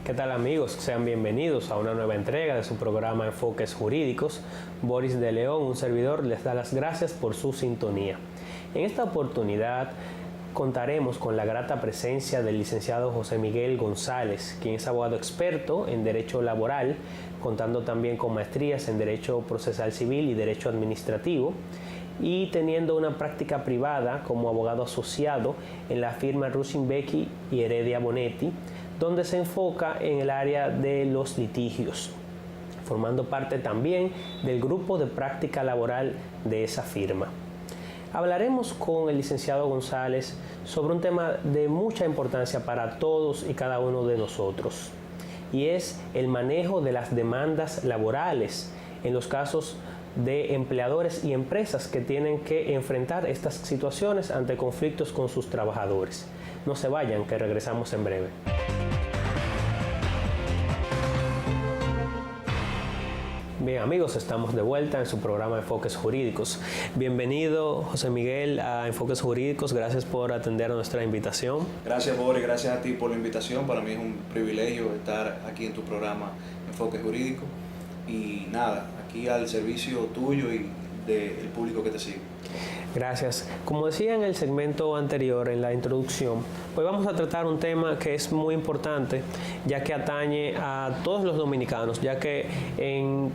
¿Qué tal, amigos? Sean bienvenidos a una nueva entrega de su programa Enfoques Jurídicos. Boris de León, un servidor, les da las gracias por su sintonía. En esta oportunidad contaremos con la grata presencia del licenciado José Miguel González, quien es abogado experto en Derecho Laboral, contando también con maestrías en Derecho Procesal Civil y Derecho Administrativo, y teniendo una práctica privada como abogado asociado en la firma Rusin-Becky y Heredia Bonetti, donde se enfoca en el área de los litigios, formando parte también del grupo de práctica laboral de esa firma. Hablaremos con el licenciado González sobre un tema de mucha importancia para todos y cada uno de nosotros, y es el manejo de las demandas laborales en los casos de empleadores y empresas que tienen que enfrentar estas situaciones ante conflictos con sus trabajadores. No se vayan, que regresamos en breve. Bien, amigos, estamos de vuelta en su programa Enfoques Jurídicos. Bienvenido, José Miguel, a Enfoques Jurídicos. Gracias por atender a nuestra invitación. Gracias, Boris. Gracias a ti por la invitación. Para mí es un privilegio estar aquí en tu programa Enfoques Jurídicos. Y nada, aquí al servicio tuyo y del público que te sigue. Gracias. Como decía en el segmento anterior, en la introducción, hoy vamos a tratar un tema que es muy importante, ya que atañe a todos los dominicanos, ya que en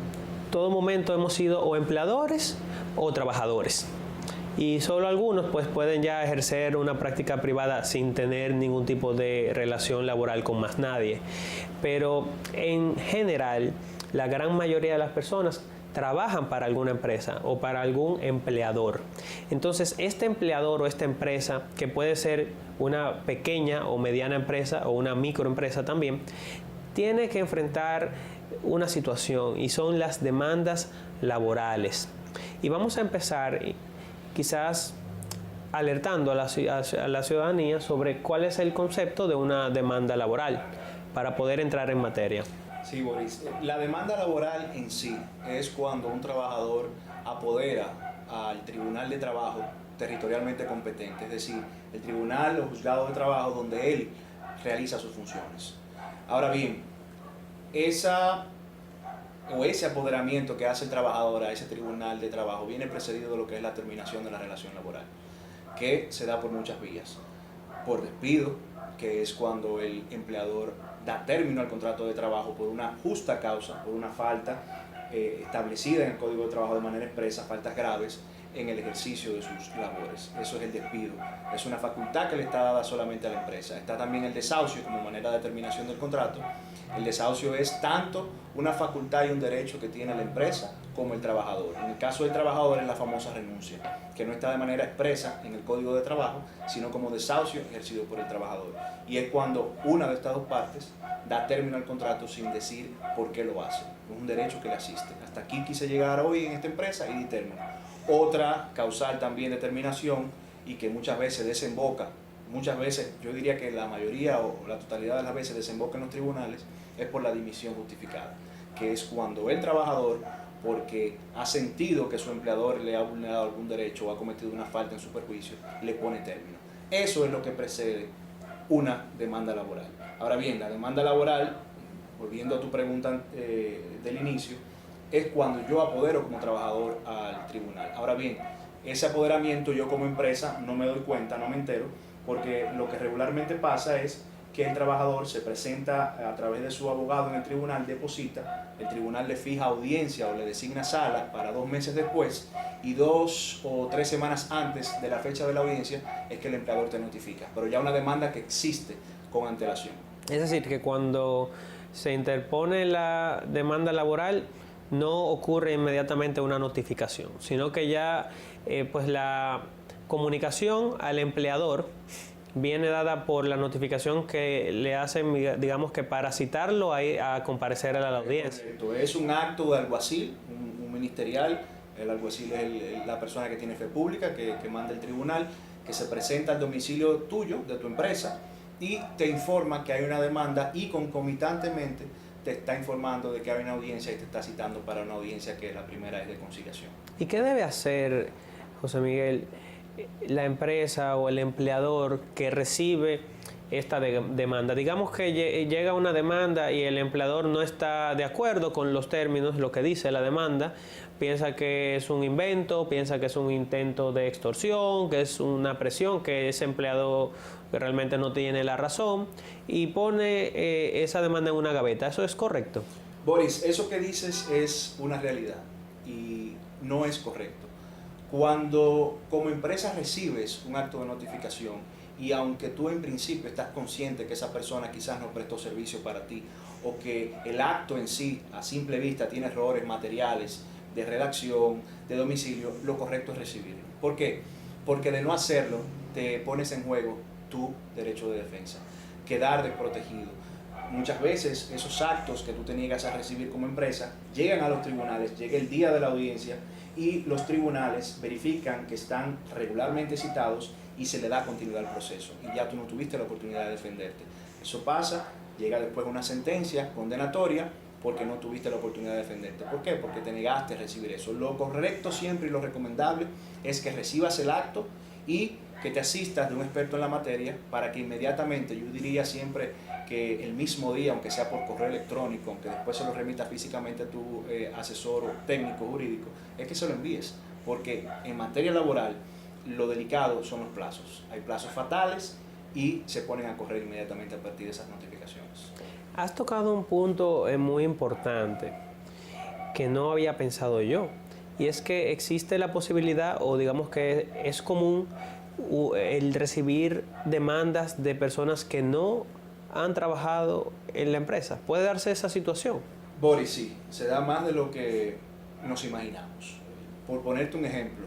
todo momento hemos sido o empleadores o trabajadores. Y solo algunos pues pueden ya ejercer una práctica privada sin tener ningún tipo de relación laboral con más nadie. Pero en general, la gran mayoría de las personas trabajan para alguna empresa o para algún empleador. Entonces, este empleador o esta empresa, que puede ser una pequeña o mediana empresa o una microempresa también, tiene que enfrentar una situación y son las demandas laborales. Y vamos a empezar quizás alertando a la ciudadanía sobre cuál es el concepto de una demanda laboral para poder entrar en materia. Sí, Boris. La demanda laboral en sí es cuando un trabajador apodera al Tribunal de Trabajo territorialmente competente, es decir, el tribunal o juzgado de trabajo donde él realiza sus funciones. Ahora bien, ese apoderamiento que hace el trabajador a ese tribunal de trabajo viene precedido de lo que es la terminación de la relación laboral, que se da por muchas vías. Por despido, que es cuando el empleador da término al contrato de trabajo por una justa causa, por una falta establecida en el Código de Trabajo de manera expresa, faltas graves en el ejercicio de sus labores. Eso es el despido. Es una facultad que le está dada solamente a la empresa. Está también el desahucio como manera de terminación del contrato. El desahucio es tanto una facultad y un derecho que tiene la empresa como el trabajador. En el caso del trabajador es la famosa renuncia, que no está de manera expresa en el Código de Trabajo, sino como desahucio ejercido por el trabajador. Y es cuando una de estas dos partes da término al contrato sin decir por qué lo hace. Es un derecho que le asiste. Hasta aquí quise llegar hoy en esta empresa y di término. Otra causal también de terminación y que muchas veces desemboca, muchas veces, yo diría que la mayoría o la totalidad de las veces desemboca en los tribunales, es por la dimisión justificada, que es cuando el trabajador, porque ha sentido que su empleador le ha vulnerado algún derecho o ha cometido una falta en su perjuicio, le pone término. Eso es lo que precede una demanda laboral. Ahora bien, la demanda laboral, volviendo a tu pregunta del inicio, es cuando yo apodero como trabajador al tribunal. Ahora bien, ese apoderamiento yo como empresa no me doy cuenta, no me entero, porque lo que regularmente pasa es que el trabajador se presenta a través de su abogado en el tribunal, deposita, el tribunal le fija audiencia o le designa sala para 2 meses después y 2 o 3 semanas antes de la fecha de la audiencia es que el empleador te notifica, pero ya una demanda que existe con antelación. Es decir, que cuando se interpone la demanda laboral no ocurre inmediatamente una notificación, sino que ya pues la comunicación al empleador viene dada por la notificación que le hacen, digamos que para citarlo a comparecer a la audiencia. Correcto. Es un acto de alguacil, un ministerial. El alguacil es la persona que tiene fe pública, que manda el tribunal, que se presenta al domicilio tuyo, de tu empresa, y te informa que hay una demanda y concomitantemente te está informando de que hay una audiencia y te está citando para una audiencia que la primera es de conciliación. ¿Y qué debe hacer, José Miguel, la empresa o el empleador que recibe esta demanda. Digamos que llega una demanda y el empleador no está de acuerdo con los términos, lo que dice la demanda, piensa que es un invento, piensa que es un intento de extorsión, que es una presión, que ese empleado que realmente no tiene la razón y pone esa demanda en una gaveta. ¿Eso es correcto? Boris, eso que dices es una realidad y no es correcto. Cuando como empresa recibes un acto de notificación y aunque tú en principio estás consciente que esa persona quizás no prestó servicio para ti o que el acto en sí a simple vista tiene errores materiales de redacción, de domicilio, lo correcto es recibirlo. ¿Por qué? Porque de no hacerlo te pones en juego tu derecho de defensa, quedar desprotegido. Muchas veces esos actos que tú te niegas a recibir como empresa llegan a los tribunales, llega el día de la audiencia y los tribunales verifican que están regularmente citados y se le da continuidad al proceso y ya tú no tuviste la oportunidad de defenderte. Eso pasa, llega después una sentencia condenatoria porque no tuviste la oportunidad de defenderte. ¿Por qué? Porque te negaste a recibir eso. Lo correcto siempre y lo recomendable es que recibas el acto y que te asistas de un experto en la materia para que inmediatamente, yo diría siempre que el mismo día, aunque sea por correo electrónico, aunque después se lo remita físicamente a tu asesor o técnico jurídico, es que se lo envíes, porque en materia laboral lo delicado son los plazos. Hay plazos fatales y se ponen a correr inmediatamente a partir de esas notificaciones. Has tocado un punto muy importante que no había pensado yo, y es que existe la posibilidad, o digamos que es común, el recibir demandas de personas que no han trabajado en la empresa. ¿Puede darse esa situación? Boris, sí, se da más de lo que nos imaginamos. Por ponerte un ejemplo,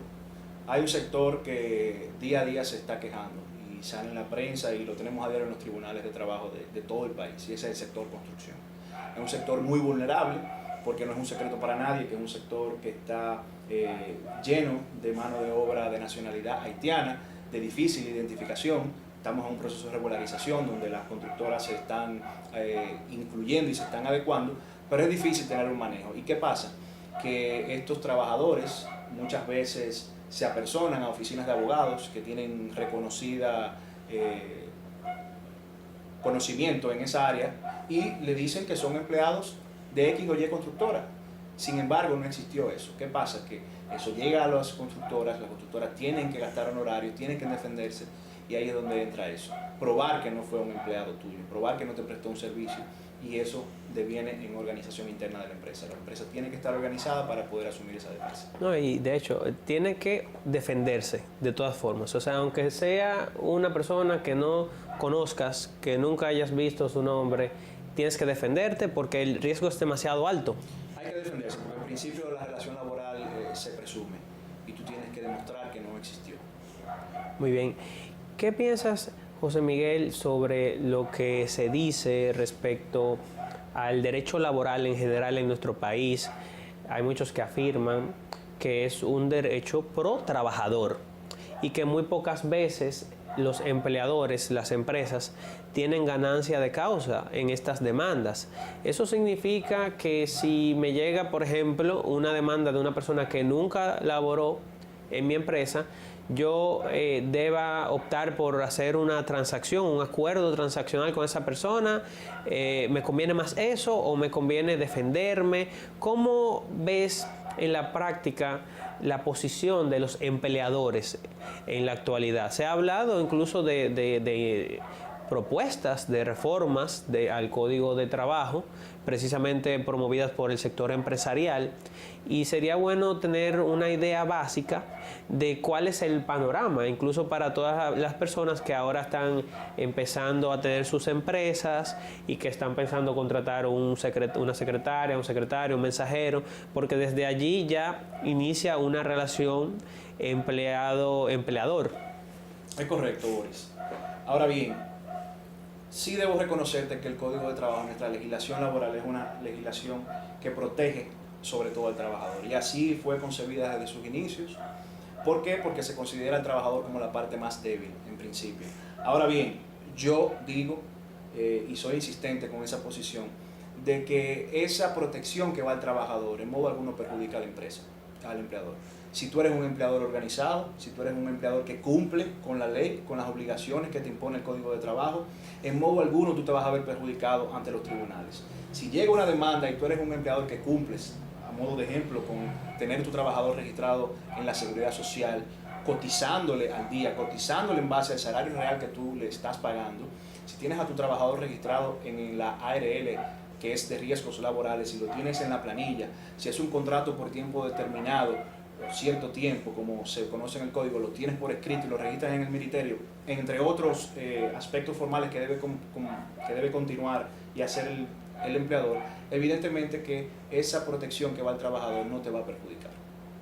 hay un sector que día a día se está quejando y sale en la prensa y lo tenemos a diario en los tribunales de trabajo de todo el país, y ese es el sector construcción. Es un sector muy vulnerable porque no es un secreto para nadie que es un sector que está lleno de mano de obra de nacionalidad haitiana, de difícil identificación. Estamos en un proceso de regularización donde las constructoras se están incluyendo y se están adecuando, pero es difícil tener un manejo. ¿Y qué pasa? Que estos trabajadores muchas veces se apersonan a oficinas de abogados que tienen reconocida conocimiento en esa área y le dicen que son empleados de X o Y constructora. Sin embargo, no existió eso. ¿Qué pasa? Que eso llega a las constructoras tienen que gastar honorarios, tienen que defenderse, y ahí es donde entra eso. Probar que no fue un empleado tuyo, probar que no te prestó un servicio, y eso deviene en organización interna de la empresa. La empresa tiene que estar organizada para poder asumir esa defensa. No, y de hecho, tiene que defenderse de todas formas. O sea, aunque sea una persona que no conozcas, que nunca hayas visto su nombre, tienes que defenderte porque el riesgo es demasiado alto. Hay que defenderse, porque en principio la relación laboral se presume y tú tienes que demostrar que no existió. Muy bien. ¿Qué piensas, José Miguel, sobre lo que se dice respecto al derecho laboral en general en nuestro país? Hay muchos que afirman que es un derecho pro trabajador y que muy pocas veces los empleadores, las empresas, tienen ganancia de causa en estas demandas. Eso significa que si me llega, por ejemplo, una demanda de una persona que nunca laboró en mi empresa, yo deba optar por hacer una transacción, un acuerdo transaccional con esa persona. ¿Me conviene más eso o me conviene defenderme? ¿Cómo ves en la práctica la posición de los empleadores en la actualidad? Se ha hablado incluso de propuestas de reformas al Código de Trabajo, precisamente promovidas por el sector empresarial, y sería bueno tener una idea básica de cuál es el panorama, incluso para todas las personas que ahora están empezando a tener sus empresas y que están pensando contratar una secretaria, un secretario, un mensajero, porque desde allí ya inicia una relación empleado-empleador. Es correcto, Boris. Ahora bien, sí debo reconocerte que el Código de Trabajo, nuestra legislación laboral, es una legislación que protege sobre todo al trabajador. Y así fue concebida desde sus inicios. ¿Por qué? Porque se considera al trabajador como la parte más débil, en principio. Ahora bien, yo digo, y soy insistente con esa posición, de que esa protección que va al trabajador en modo alguno perjudica a la empresa, al empleador. Si tú eres un empleador organizado, si tú eres un empleador que cumple con la ley, con las obligaciones que te impone el Código de Trabajo, en modo alguno tú te vas a ver perjudicado ante los tribunales. Si llega una demanda y tú eres un empleador que cumples, a modo de ejemplo, con tener tu trabajador registrado en la Seguridad Social, cotizándole al día, cotizándole en base al salario real que tú le estás pagando, si tienes a tu trabajador registrado en la ARL, que es de riesgos laborales, si lo tienes en la planilla, si es un contrato por tiempo determinado, por cierto tiempo, como se conoce en el código, lo tienes por escrito y lo registras en el ministerio, entre otros aspectos formales que debe continuar y hacer el empleador, evidentemente que esa protección que va al trabajador no te va a perjudicar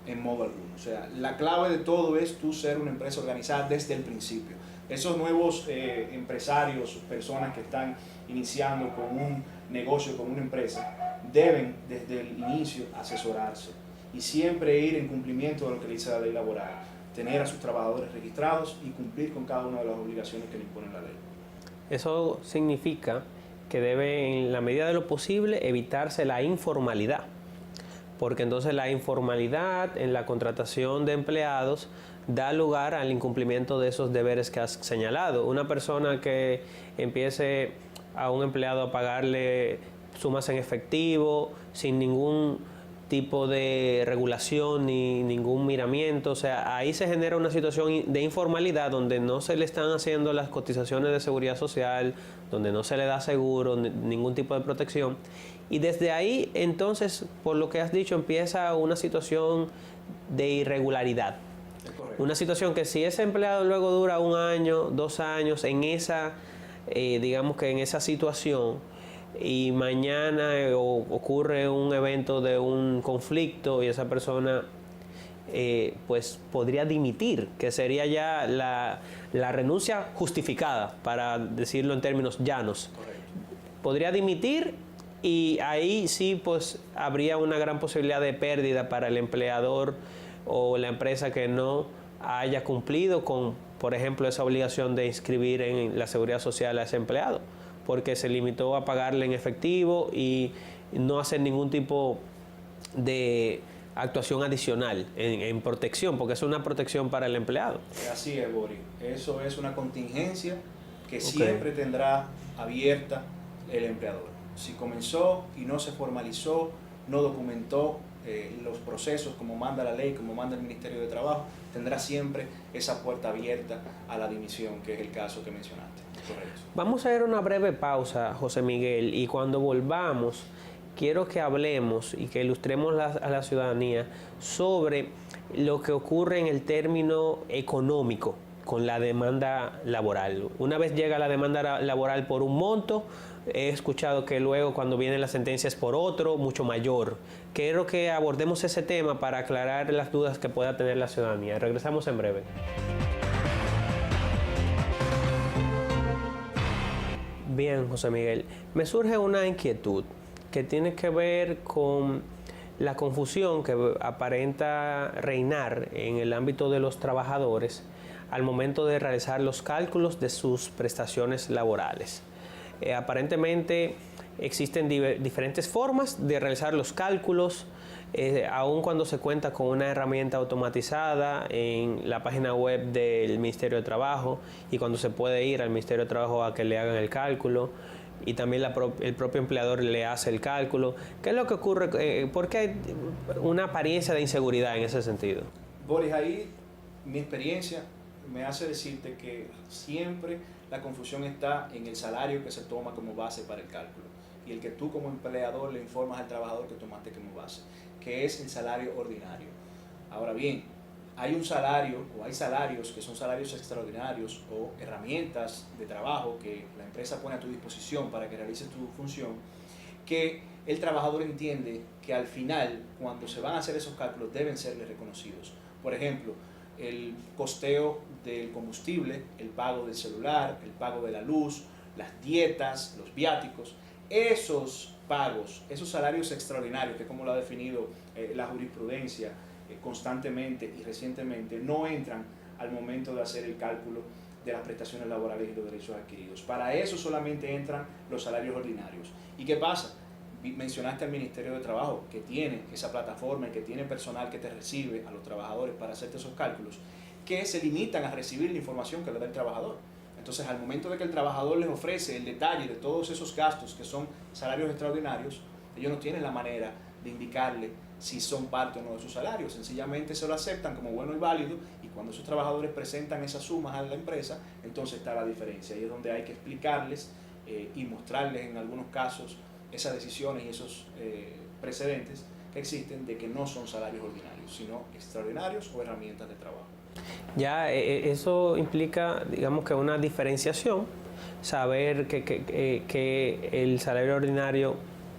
en modo alguno. O sea, la clave de todo es tú ser una empresa organizada desde el principio. Esos nuevos empresarios, personas que están iniciando con un negocio, con una empresa, deben desde el inicio asesorarse y siempre ir en cumplimiento de lo que le dice la ley laboral, tener a sus trabajadores registrados y cumplir con cada una de las obligaciones que le impone la ley. Eso significa que debe, en la medida de lo posible, evitarse la informalidad, porque entonces la informalidad en la contratación de empleados da lugar al incumplimiento de esos deberes que has señalado. Una persona que empiece a un empleado a pagarle sumas en efectivo sin ningún tipo de regulación ni ningún miramiento, o sea, ahí se genera una situación de informalidad donde no se le están haciendo las cotizaciones de seguridad social, donde no se le da seguro, ningún tipo de protección, y desde ahí entonces, por lo que has dicho, empieza una situación de irregularidad. Una situación que si ese empleado luego dura 1 año, 2 años en esa, digamos que en esa situación, y mañana ocurre un evento de un conflicto y esa persona pues podría dimitir, que sería ya la renuncia justificada, para decirlo en términos llanos. Correcto. Podría dimitir y ahí sí pues habría una gran posibilidad de pérdida para el empleador o la empresa que no haya cumplido con, por ejemplo, esa obligación de inscribir en la seguridad social a ese empleado, porque se limitó a pagarle en efectivo y no hacer ningún tipo de actuación adicional en protección, porque es una protección para el empleado. Así es, Boris. Eso es una contingencia que siempre tendrá abierta el empleador. Si comenzó y no se formalizó, no documentó los procesos como manda la ley, como manda el Ministerio de Trabajo, tendrá siempre esa puerta abierta a la dimisión, que es el caso que mencionaste. Correcto. Vamos a hacer una breve pausa, José Miguel, y cuando volvamos, quiero que hablemos y que ilustremos a la ciudadanía sobre lo que ocurre en el término económico con la demanda laboral. Una vez llega la demanda laboral por un monto, he escuchado que luego cuando vienen las sentencias por otro, mucho mayor. Quiero que abordemos ese tema para aclarar las dudas que pueda tener la ciudadanía. Regresamos en breve. Bien, José Miguel, me surge una inquietud que tiene que ver con la confusión que aparenta reinar en el ámbito de los trabajadores al momento de realizar los cálculos de sus prestaciones laborales. Aparentemente existen diferentes formas de realizar los cálculos, aun cuando se cuenta con una herramienta automatizada en la página web del Ministerio de Trabajo y cuando se puede ir al Ministerio de Trabajo a que le hagan el cálculo y también el propio empleador le hace el cálculo. ¿Qué es lo que ocurre? ¿Por qué hay una apariencia de inseguridad en ese sentido? Boris, ahí mi experiencia me hace decirte que siempre la confusión está en el salario que se toma como base para el cálculo y el que tú como empleador le informas al trabajador que tomaste como base, que es el salario ordinario. Ahora bien, hay un salario o hay salarios que son salarios extraordinarios o herramientas de trabajo que la empresa pone a tu disposición para que realices tu función, que el trabajador entiende que al final, cuando se van a hacer esos cálculos, deben serles reconocidos. Por ejemplo, el costeo del combustible, el pago del celular, el pago de la luz, las dietas, los viáticos, esos pagos, esos salarios extraordinarios, que como lo ha definido la jurisprudencia constantemente y recientemente, no entran al momento de hacer el cálculo de las prestaciones laborales y los derechos adquiridos. Para eso solamente entran los salarios ordinarios. ¿Y qué pasa? mencionaste al Ministerio de Trabajo, que tiene esa plataforma y que tiene personal que te recibe a los trabajadores para hacerte esos cálculos, que se limitan a recibir la información que le da el trabajador. Entonces, al momento de que el trabajador les ofrece el detalle de todos esos gastos que son salarios extraordinarios, ellos no tienen la manera de indicarle si son parte o no de sus salarios. Sencillamente se lo aceptan como bueno y válido, y cuando esos trabajadores presentan esas sumas a la empresa, entonces está la diferencia. Ahí es donde hay que explicarles y mostrarles en algunos casos esas decisiones y esos precedentes que existen de que no son salarios ordinarios, sino extraordinarios o herramientas de trabajo. Ya eso implica, digamos, que una diferenciación, saber que el salario ordinario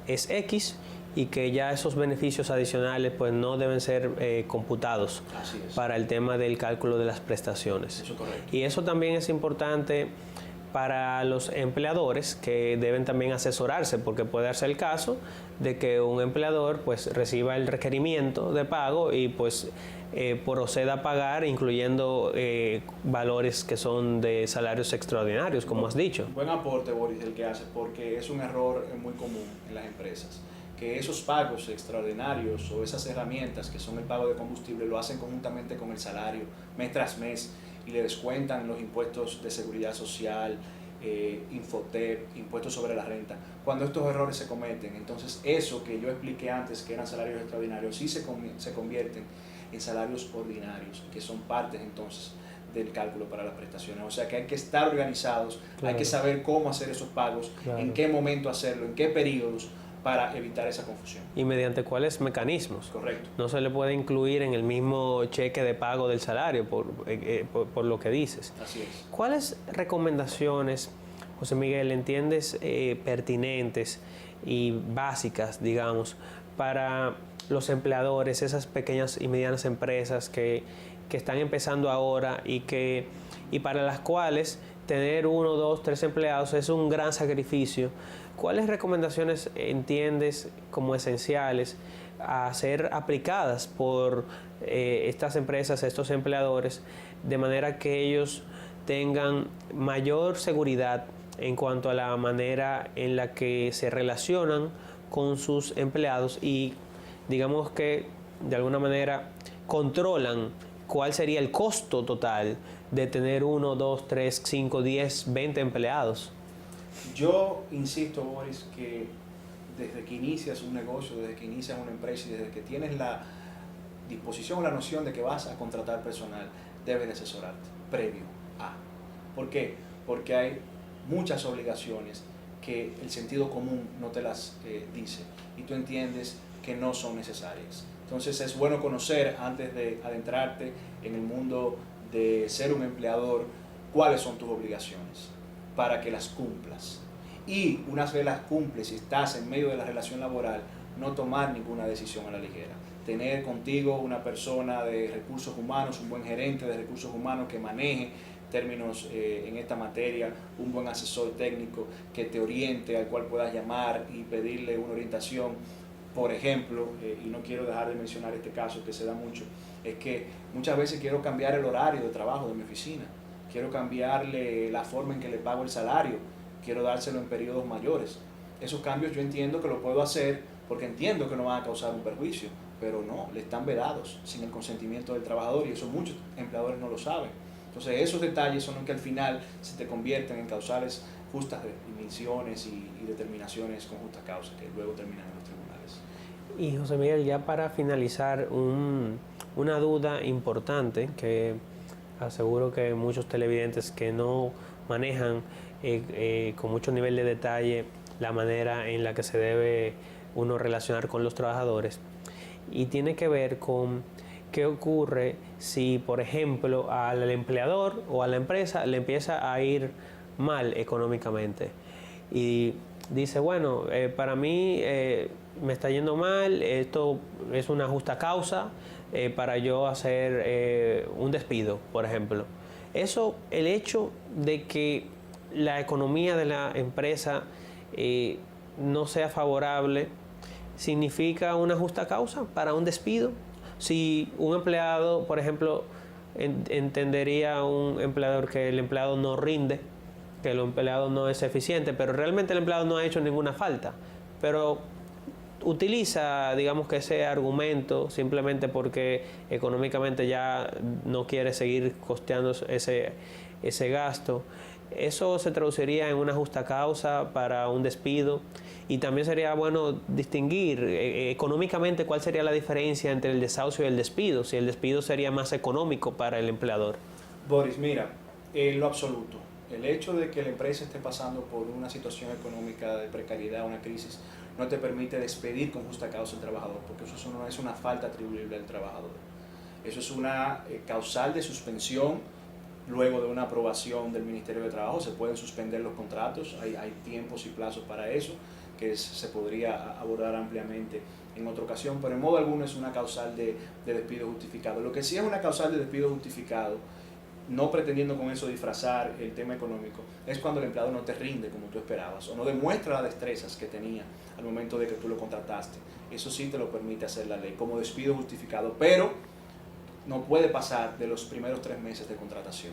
es X y que ya esos beneficios adicionales pues no deben ser computados para el tema del cálculo de las prestaciones. Eso es correcto. Y eso también es importante para los empleadores, que deben también asesorarse, porque puede darse el caso de que un empleador pues reciba el requerimiento de pago y pues proceda a pagar, incluyendo valores que son de salarios extraordinarios, como has dicho. Buen aporte, Boris, el que hace, porque es un error muy común en las empresas, que esos pagos extraordinarios o esas herramientas que son el pago de combustible lo hacen conjuntamente con el salario mes tras mes, y le descuentan los impuestos de seguridad social, Infotep, impuestos sobre la renta. Cuando estos errores se cometen, entonces eso que yo expliqué antes, que eran salarios extraordinarios, sí se convierten en salarios ordinarios, que son partes entonces del cálculo para las prestaciones. O sea que hay que estar organizados, claro, hay que saber cómo hacer esos pagos, claro, en qué momento hacerlo, en qué periodos, para evitar esa confusión. Y mediante cuáles mecanismos. Correcto. No se le puede incluir en el mismo cheque de pago del salario, por lo que dices. Así es. ¿Cuáles recomendaciones, José Miguel, entiendes pertinentes y básicas, digamos, para los empleadores, esas pequeñas y medianas empresas que están empezando ahora y para las cuales tener 1, 2, 3 empleados es un gran sacrificio? ¿Cuáles recomendaciones entiendes como esenciales a ser aplicadas por estas empresas, estos empleadores, de manera que ellos tengan mayor seguridad en cuanto a la manera en la que se relacionan con sus empleados y, digamos, que de alguna manera controlan cuál sería el costo total de tener 1, 2, 3, 5, 10, 20 empleados? Yo insisto, Boris, que desde que inicias un negocio, desde que inicias una empresa y desde que tienes la disposición o la noción de que vas a contratar personal, debes de asesorarte previo a. ¿Por qué? Porque hay muchas obligaciones que el sentido común no te las dice y tú entiendes que no son necesarias. Entonces es bueno conocer, antes de adentrarte en el mundo de ser un empleador, cuáles son tus obligaciones para que las cumplas. Y una vez las cumples y estás en medio de la relación laboral, no tomar ninguna decisión a la ligera. Tener contigo una persona de recursos humanos, un buen gerente de recursos humanos que maneje términos en esta materia, un buen asesor técnico que te oriente, al cual puedas llamar y pedirle una orientación. Por ejemplo, y no quiero dejar de mencionar este caso que se da mucho, es que muchas veces quiero cambiar el horario de trabajo de mi oficina, quiero cambiarle la forma en que le pago el salario, quiero dárselo en periodos mayores. Esos cambios yo entiendo que lo puedo hacer porque entiendo que no van a causar un perjuicio, pero no, le están vedados sin el consentimiento del trabajador, y eso muchos empleadores no lo saben. Entonces esos detalles son los que al final se te convierten en causales justas definiciones y determinaciones con justa causa, que luego terminan en los tribunales. Y José Miguel, ya para finalizar, una duda importante que aseguro que muchos televidentes que no manejan con mucho nivel de detalle la manera en la que se debe uno relacionar con los trabajadores, y tiene que ver con qué ocurre si, por ejemplo, al empleador o a la empresa le empieza a ir mal económicamente y dice, bueno, para mí me está yendo mal, esto es una justa causa para yo hacer un despido, por ejemplo. Eso, el hecho de que la economía de la empresa no sea favorable, ¿significa una justa causa para un despido? Si un empleado, por ejemplo, entendería un empleador que el empleado no rinde, que el empleado no es eficiente, pero realmente el empleado no ha hecho ninguna falta, pero utiliza, digamos que ese argumento simplemente porque económicamente ya no quiere seguir costeando ese gasto. Eso se traduciría en una justa causa para un despido, y también sería bueno distinguir económicamente cuál sería la diferencia entre el desahucio y el despido, si el despido sería más económico para el empleador. Boris, mira, en lo absoluto, el hecho de que la empresa esté pasando por una situación económica de precariedad, una crisis, no te permite despedir con justa causa al trabajador, porque eso no es una falta atribuible al trabajador. Eso es una causal de suspensión. Luego de una aprobación del Ministerio de Trabajo se pueden suspender los contratos, hay tiempos y plazos para eso, que se podría abordar ampliamente en otra ocasión, pero en modo alguno es una causal de despido justificado. Lo que sí es una causal de despido justificado, no pretendiendo con eso disfrazar el tema económico, es cuando el empleado no te rinde como tú esperabas o no demuestra las destrezas que tenía al momento de que tú lo contrataste. Eso sí te lo permite hacer la ley como despido justificado, pero no puede pasar de los primeros 3 meses de contratación.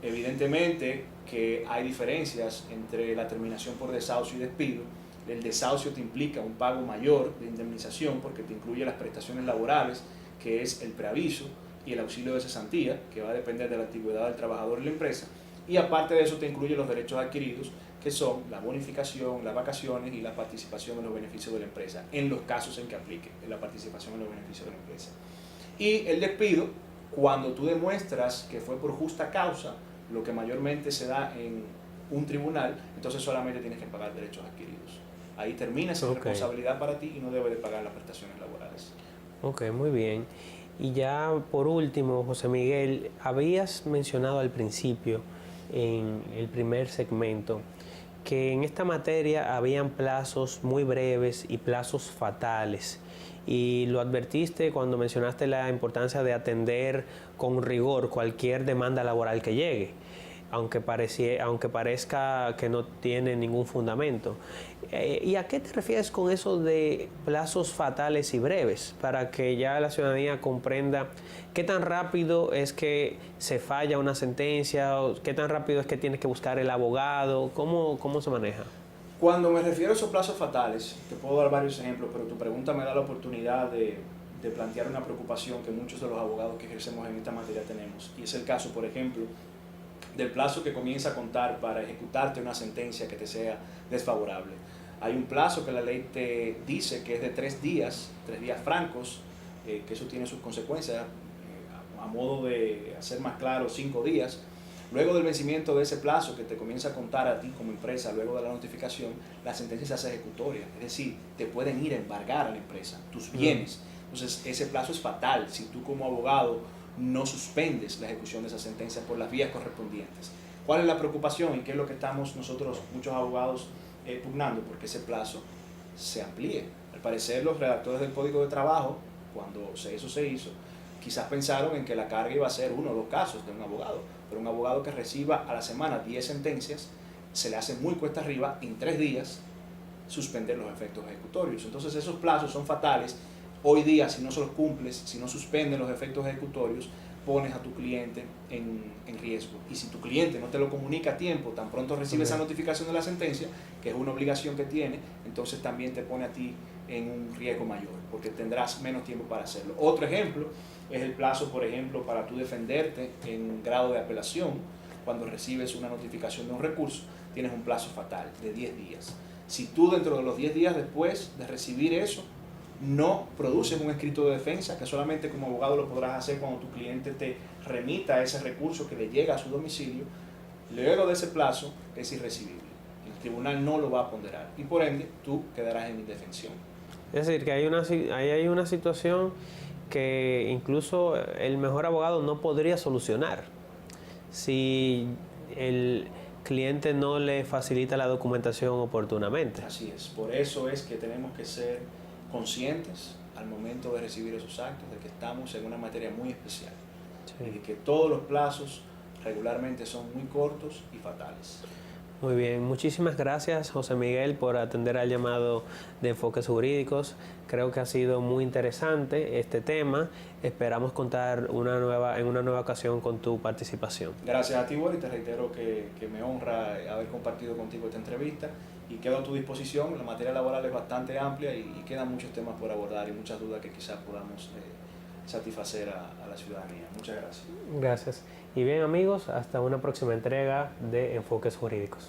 Evidentemente que hay diferencias entre la terminación por desahucio y despido. El desahucio te implica un pago mayor de indemnización porque te incluye las prestaciones laborales, que es el preaviso, y el auxilio de cesantía, que va a depender de la antigüedad del trabajador en la empresa. Y aparte de eso te incluye los derechos adquiridos, que son la bonificación, las vacaciones y la participación en los beneficios de la empresa, en los casos en que aplique la participación en los beneficios de la empresa. Y el despido, cuando tú demuestras que fue por justa causa, lo que mayormente se da en un tribunal, entonces solamente tienes que pagar derechos adquiridos. Ahí termina esa responsabilidad para ti y no debes de pagar las prestaciones laborales. Ok, muy bien. Y ya por último, José Miguel, habías mencionado al principio, en el primer segmento, que en esta materia habían plazos muy breves y plazos fatales. Y lo advertiste cuando mencionaste la importancia de atender con rigor cualquier demanda laboral que llegue, aunque parezca que no tiene ningún fundamento. ¿Y a qué te refieres con eso de plazos fatales y breves? Para que ya la ciudadanía comprenda qué tan rápido es que se falla una sentencia, o qué tan rápido es que tienes que buscar el abogado, cómo se maneja. Cuando me refiero a esos plazos fatales, te puedo dar varios ejemplos, pero tu pregunta me da la oportunidad de plantear una preocupación que muchos de los abogados que ejercemos en esta materia tenemos. Y es el caso, por ejemplo, del plazo que comienza a contar para ejecutarte una sentencia que te sea desfavorable. Hay un plazo que la ley te dice que es de 3 días francos, que eso tiene sus consecuencias, a modo de hacer más claro, 5 días. Luego del vencimiento de ese plazo que te comienza a contar a ti como empresa, luego de la notificación, la sentencia se hace ejecutoria, es decir, te pueden ir a embargar a la empresa tus bienes. Entonces ese plazo es fatal si tú como abogado no suspendes la ejecución de esa sentencia por las vías correspondientes. ¿Cuál es la preocupación y qué es lo que estamos nosotros, muchos abogados, pugnando? Porque ese plazo se amplíe. Al parecer los redactores del Código de Trabajo, cuando eso se hizo, quizás pensaron en que la carga iba a ser 1 o 2 casos de un abogado, pero un abogado que reciba a la semana 10 sentencias, se le hace muy cuesta arriba en 3 días suspender los efectos ejecutorios. Entonces esos plazos son fatales. Hoy día, si no se los cumples, si no suspendes los efectos ejecutorios, pones a tu cliente en riesgo. Y si tu cliente no te lo comunica a tiempo, tan pronto recibe esa notificación de la sentencia, que es una obligación que tiene, entonces también te pone a ti en un riesgo mayor, porque tendrás menos tiempo para hacerlo. Otro ejemplo es el plazo, por ejemplo, para tú defenderte en grado de apelación. Cuando recibes una notificación de un recurso, tienes un plazo fatal de 10 días. Si tú dentro de los 10 días después de recibir eso, no produces un escrito de defensa, que solamente como abogado lo podrás hacer cuando tu cliente te remita ese recurso que le llega a su domicilio, luego de ese plazo es irrecibible. El tribunal no lo va a ponderar y por ende tú quedarás en indefensión. Es decir, que hay una situación que incluso el mejor abogado no podría solucionar si el cliente no le facilita la documentación oportunamente. Así es, por eso es que tenemos que ser conscientes al momento de recibir esos actos de que estamos en una materia muy especial, y de que todos los plazos regularmente son muy cortos y fatales. Muy bien, muchísimas gracias José Miguel por atender al llamado de Enfoques Jurídicos. Creo que ha sido muy interesante este tema. Esperamos contar en una nueva ocasión con tu participación. Gracias a ti, Boris, te reitero que me honra haber compartido contigo esta entrevista y quedo a tu disposición. La materia laboral es bastante amplia y quedan muchos temas por abordar y muchas dudas que quizás podamos satisfacer a la ciudadanía. Muchas gracias. Gracias. Y bien amigos, hasta una próxima entrega de Enfoques Jurídicos.